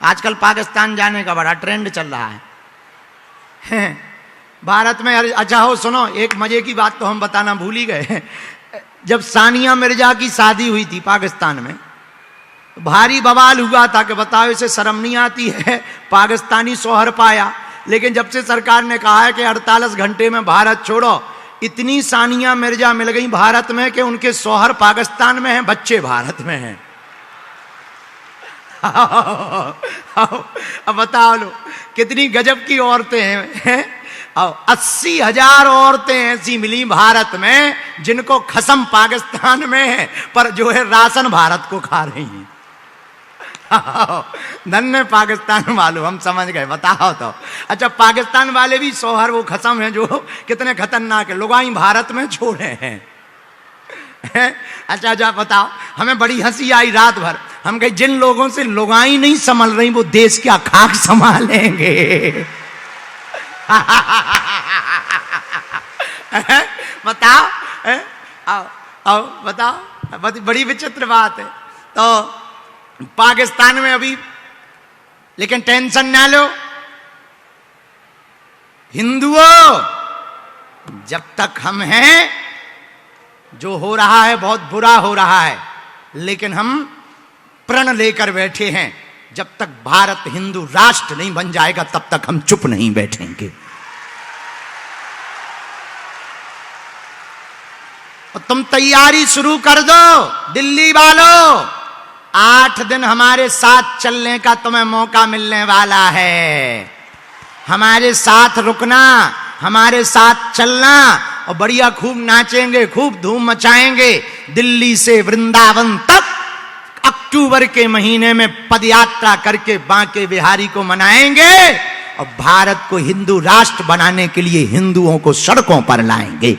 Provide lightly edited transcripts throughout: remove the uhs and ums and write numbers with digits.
आजकल पाकिस्तान जाने का बड़ा ट्रेंड चल रहा है भारत में। अच्छा हो सुनो, एक मजे की बात तो हम बताना भूल ही गए। जब सानिया मिर्जा की शादी हुई थी पाकिस्तान में, भारी बवाल हुआ था कि बताओ इसे शर्म नहीं आती है, पाकिस्तानी शौहर पाया। लेकिन जब से सरकार ने कहा है कि 48 घंटे में भारत छोड़ो, इतनी सानिया मिर्जा मिल गई भारत में कि उनके शौहर पाकिस्तान में हैं, बच्चे भारत में हैं। अब बताओ लो कितनी गजब की औरतें हैं। 80,000 औरतें ऐसी मिली भारत में जिनको खसम पाकिस्तान में है, पर जो है राशन भारत को खा रही हैं। धन्य पाकिस्तान वालों, हम समझ गए। बताओ तो। अच्छा, पाकिस्तान वाले भी शौहर वो खसम है जो कितने खतरनाक है, लुगाई भारत में छोड़े हैं। अच्छा अच्छा, बताओ, हमें बड़ी हंसी आई रात भर। हम कहे जिन लोगों से लुगाई नहीं संभल रही वो देश क्या खाक संभालेंगे। बताओ, आओ आओ बताओ, बड़ी विचित्र बात है। तो पाकिस्तान में अभी, लेकिन टेंशन ना लो हिंदुओं, जब तक हम हैं, जो हो रहा है बहुत बुरा हो रहा है, लेकिन हम प्रण लेकर बैठे हैं, जब तक भारत हिंदू राष्ट्र नहीं बन जाएगा तब तक हम चुप नहीं बैठेंगे। और तुम तैयारी शुरू कर दो दिल्ली वालों, 8 दिन हमारे साथ चलने का तुम्हें मौका मिलने वाला है। हमारे साथ रुकना, हमारे साथ चलना, और बढ़िया खूब नाचेंगे, खूब धूम मचाएंगे। दिल्ली से वृंदावन तक अक्टूबर के महीने में पदयात्रा करके बांके बिहारी को मनाएंगे, और भारत को हिंदू राष्ट्र बनाने के लिए हिंदुओं को सड़कों पर लाएंगे।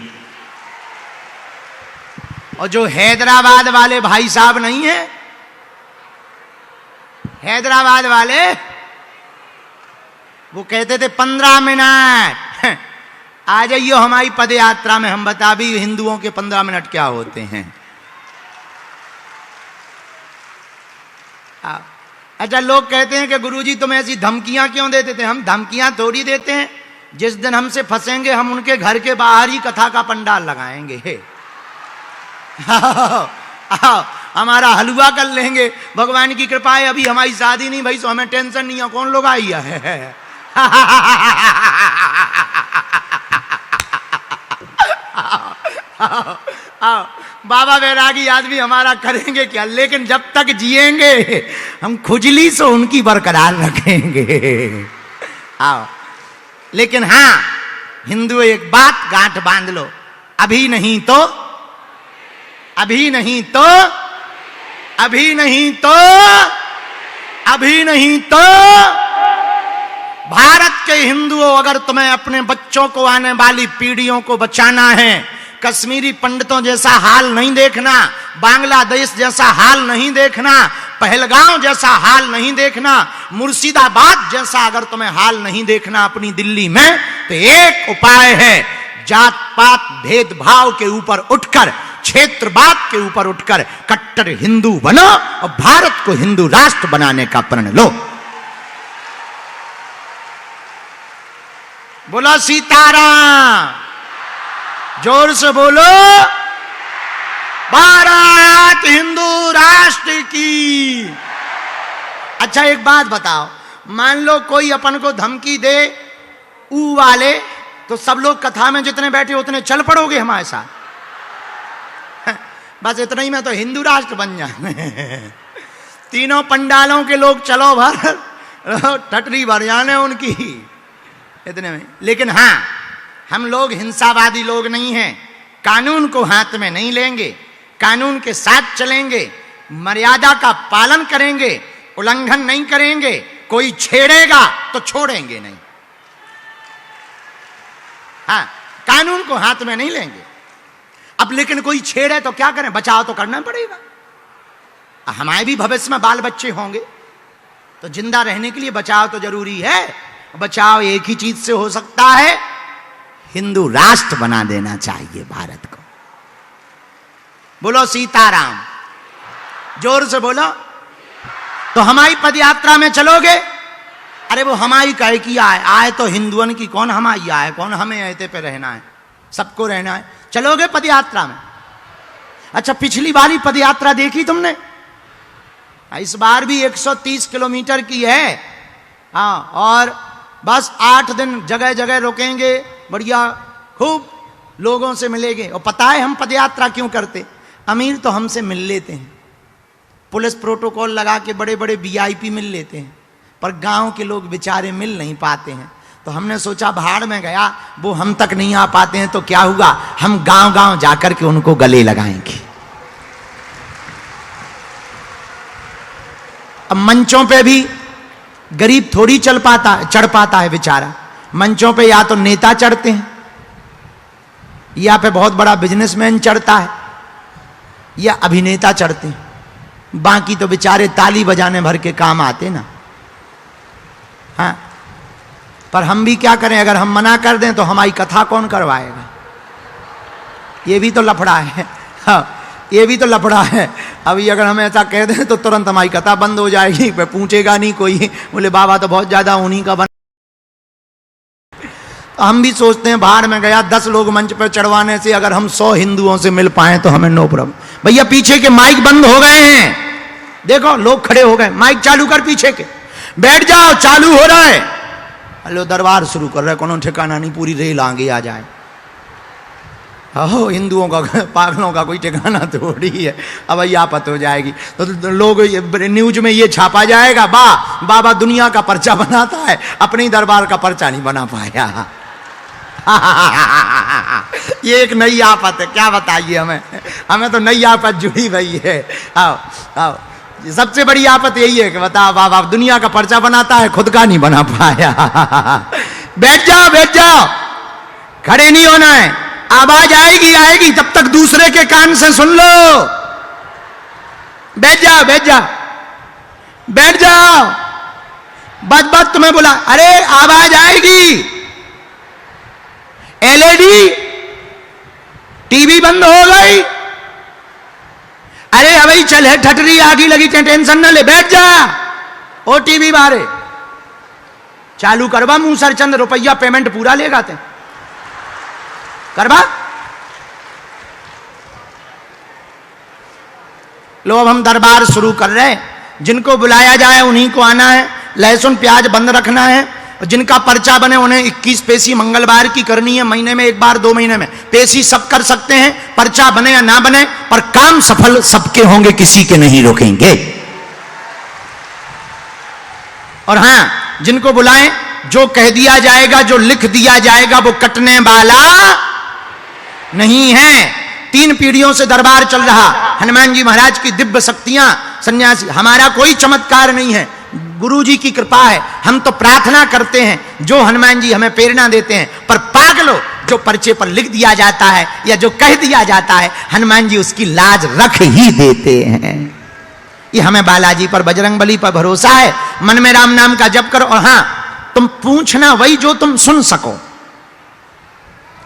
और जो हैदराबाद वाले भाई साहब नहीं है, हैदराबाद वाले, वो कहते थे 15 मिनट आ जाइयो हमारी पदयात्रा में, हम बता भी हिंदुओं के 15 मिनट क्या होते हैं। अच्छा, लोग कहते हैं कि गुरुजी तुम ऐसी धमकियां क्यों देते थे। हम धमकियां थोड़ी देते हैं, जिस दिन हमसे फंसेंगे हम उनके घर के बाहर ही कथा का पंडाल लगाएंगे। हमारा हलवा कर लेंगे, भगवान की कृपा है अभी हमारी शादी नहीं भाई, तो हमें टेंशन नहीं है, कौन लोग आई है। बाबा वैरागी आदमी हमारा करेंगे क्या, लेकिन जब तक जिएंगे हम खुजली से उनकी बरकरार रखेंगे। आओ, लेकिन हां हिंदू एक बात गांठ बांध लो, अभी नहीं तो, अभी नहीं तो, अभी नहीं तो, अभी नहीं तो, भारत के हिंदुओं, अगर तुम्हें अपने बच्चों को, आने वाली पीढ़ियों को बचाना है, कश्मीरी पंडितों जैसा हाल नहीं देखना, बांग्लादेश जैसा हाल नहीं देखना, पहलगांव जैसा हाल नहीं देखना, मुर्शिदाबाद जैसा अगर तुम्हें हाल नहीं देखना अपनी दिल्ली में, तो एक उपाय है, जात पात भेदभाव के ऊपर उठकर, क्षेत्रवाद के ऊपर उठकर कट्टर हिंदू बनो और भारत को हिंदू राष्ट्र बनाने का प्रण लो। बोलो सीताराम, जोर से बोलो, भारत हिंदू राष्ट्र की। अच्छा, एक बात बताओ, मान लो कोई अपन को धमकी दे ऊ वाले, तो सब लोग कथा में जितने बैठे उतने चल पड़ोगे हमारे साथ। बस इतना ही में तो हिंदू राष्ट्र बन जाए। तीनों पंडालों के लोग चलो भर, ठटरी भर जाने उनकी इतने में। लेकिन हां, हम लोग हिंसावादी लोग नहीं हैं, कानून को हाथ में नहीं लेंगे, कानून के साथ चलेंगे, मर्यादा का पालन करेंगे, उल्लंघन नहीं करेंगे। कोई छेड़ेगा तो छोड़ेंगे नहीं। हाँ, कानून को हाथ में नहीं लेंगे। अब लेकिन कोई छेड़े तो क्या करें, बचाव तो करना पड़ेगा। हमारे भी भविष्य में बाल बच्चे होंगे, तो जिंदा रहने के लिए बचाव तो जरूरी है। बचाव एक ही चीज से हो सकता है, हिंदू राष्ट्र बना देना चाहिए भारत को। बोलो सीताराम, जोर से बोलो। तो हमारी पद यात्रा में चलोगे? अरे वो हमारी कहे की आए, आए तो हिंदुओं की, कौन हमारी आए, कौन हमें ऐसे पे रहना है, सबको रहना है। चलोगे पद यात्रा में? अच्छा, पिछली बारी पद यात्रा देखी तुमने? इस बार भी 130 किलोमीटर की है। हाँ, और बस 8 दिन जगह जगह रुकेंगे, बढ़िया खूब लोगों से मिलेंगे। और पता है हम पदयात्रा क्यों करते? अमीर तो हमसे मिल लेते हैं, पुलिस प्रोटोकॉल लगा के बड़े बड़े वीआईपी मिल लेते हैं, पर गांव के लोग बेचारे मिल नहीं पाते हैं। तो हमने सोचा भाड़ में गया, वो हम तक नहीं आ पाते हैं तो क्या हुआ, हम गांव गांव जाकर के उनको गले लगाएंगे। अब मंचों पे भी गरीब थोड़ी चढ़ पाता है बेचारा। मंचों पे या तो नेता चढ़ते हैं, या पे बहुत बड़ा बिजनेसमैन चढ़ता है, या अभिनेता चढ़ते हैं। बाकी तो बेचारे ताली बजाने भर के काम आते ना। हाँ, पर हम भी क्या करें, अगर हम मना कर दें तो हमारी कथा कौन करवाएगा? ये भी तो लफड़ा है। हाँ, ये भी तो लफड़ा है। अभी अगर हम ऐसा कह दें तो तुरंत हमारी कथा बंद हो जाएगी, फिर पूछेगा नहीं कोई, बोले बाबा तो बहुत ज्यादा उन्हीं का बन। तो हम भी सोचते हैं भाड़ में गया, 10 लोग मंच पर चढ़वाने से अगर हम 100 हिंदुओं से मिल पाए तो हमें नो प्रॉब्लम। भैया पीछे के माइक बंद हो गए हैं, देखो लोग खड़े हो गए, माइक चालू कर, पीछे के बैठ जाओ, चालू हो रहा है। हेलो, दरबार शुरू कर रहे, कोनो ठिकाना नहीं, पूरी रेल आगे आ जाए। हो, हिंदुओं का, पागलों का कोई ठिकाना थोड़ी है। अब ये आपत हो जाएगी तो लोग न्यूज में ये छापा जाएगा, बाबा दुनिया का पर्चा बनाता है, अपने दरबार का पर्चा नहीं बना पाया। ये एक नई आफत है, क्या बताइए हमें तो नई आफत जुड़ी हुई है। आओ आओ, सबसे बड़ी आफत यही है कि बताओ, बाबा दुनिया का पर्चा बनाता है, खुद का नहीं बना पाया। बैठ जाओ, बैठ जाओ, खड़े नहीं होना है। आवाज आएगी आएगी, तब तक दूसरे के कान से सुन लो। बैठ जाओ, बैठ जाओ, बैठ जाओ, बद तुम्हें बोला, अरे आवाज आएगी। एलईडी टीवी बंद हो गई, अरे अभी चल है, ठटरी आगी लगी, टेंशन न ले, बैठ जा। ओ टीवी बारे चालू करवा, मुंह सरचंद रुपया पेमेंट पूरा लेगा ते करवा। लो, अब हम दरबार शुरू कर रहे हैं, जिनको बुलाया जाए उन्हीं को आना है, लहसुन प्याज बंद रखना है। जिनका पर्चा बने उन्हें 21 पेशी मंगलवार की करनी है, महीने में एक बार, 2 महीने में। पेशी सब कर सकते हैं, पर्चा बने या ना बने, पर काम सफल सबके होंगे, किसी के नहीं रोकेंगे। और हां, जिनको बुलाएं, जो कह दिया जाएगा, जो लिख दिया जाएगा, वो कटने वाला नहीं है। 3 पीढ़ियों से दरबार चल रहा, हनुमान जी महाराज की दिव्य शक्तियां, सन्यासी, हमारा कोई चमत्कार नहीं है, गुरु जी की कृपा है। हम तो प्रार्थना करते हैं, जो हनुमान जी हमें प्रेरणा देते हैं। पर पागलो, जो पर्चे पर लिख दिया जाता है या जो कह दिया जाता है, हनुमान जी उसकी लाज रख ही देते हैं। ये हमें बालाजी पर, बजरंगबली पर भरोसा है। मन में राम नाम का जप करो, और हां, तुम पूछना वही जो तुम सुन सको,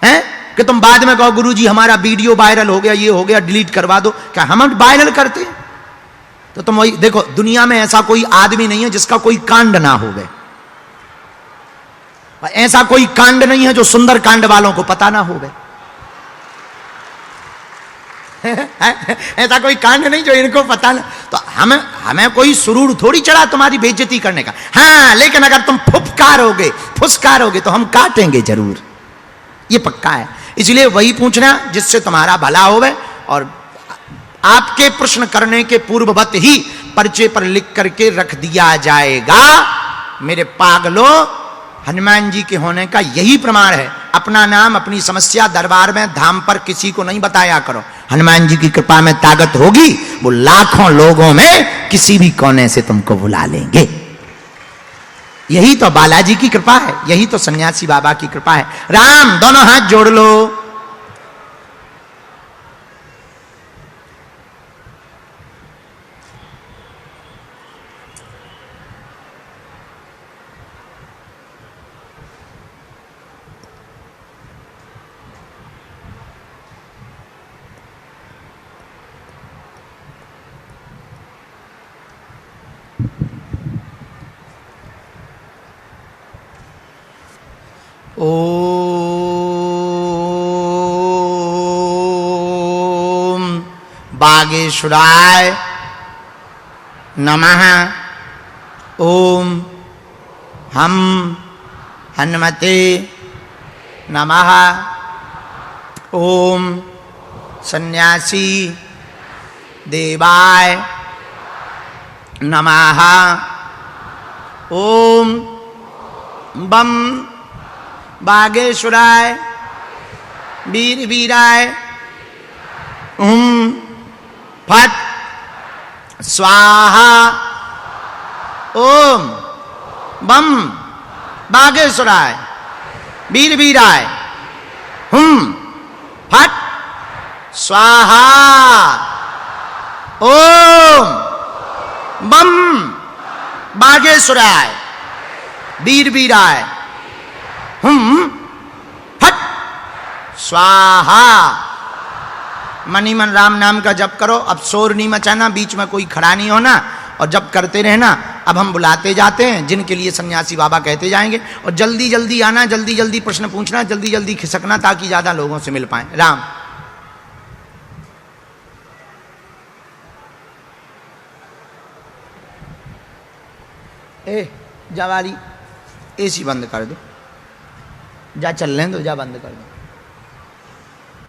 हैं कि तुम बाद में कहो गुरु जी हमारा वीडियो वायरल हो गया, ये हो गया, डिलीट करवा दो। क्या हम वायरल करते हैं? तो तुम वही देखो, दुनिया में ऐसा कोई आदमी नहीं है जिसका कोई कांड ना हो गए, ऐसा कोई कांड नहीं है जो सुंदर कांड वालों को पता ना हो गए। ऐसा कोई कांड नहीं जो इनको पता ना। तो हमें कोई सुरूर थोड़ी चढ़ा तुम्हारी बेइज्जती करने का। हाँ, लेकिन अगर तुम फुसकारोगे तो हम काटेंगे जरूर, ये पक्का है। इसलिए वही पूछना जिससे तुम्हारा भला होवे, और आपके प्रश्न करने के पूर्ववत ही पर्चे पर लिख करके रख दिया जाएगा। मेरे पागलों, हनुमान जी के होने का यही प्रमाण है। अपना नाम, अपनी समस्या दरबार में, धाम पर किसी को नहीं बताया करो। हनुमान जी की कृपा में ताकत होगी, वो लाखों लोगों में किसी भी कोने से तुमको बुला लेंगे। यही तो बालाजी की कृपा है, यही तो सन्यासी बाबा की कृपा है। राम, दोनों हाथ जोड़ लो। ओम बागेश्वराय नमः। ओम हम हनुमते नमः। ओम सन्यासी देवाय नमः। ओम बम बागेश्वराय वीर वीराय फट स्वाहा। ओम बम बागेश्वराय वीर वीराय फट स्वाहा। ओम बम बागेश्वराय वीर वीराय फट स्वाहा। मनी मन राम नाम का जप करो। अब शोर नहीं मचाना, बीच में कोई खड़ा नहीं होना और जप करते रहना। अब हम बुलाते जाते हैं, जिनके लिए सन्यासी बाबा कहते जाएंगे, और जल्दी जल्दी आना, जल्दी जल्दी प्रश्न पूछना, जल्दी जल्दी खिसकना, ताकि ज्यादा लोगों से मिल पाए। राम जवारी एसी बंद कर दो, जा चल लें दो, जा बंद कर दो।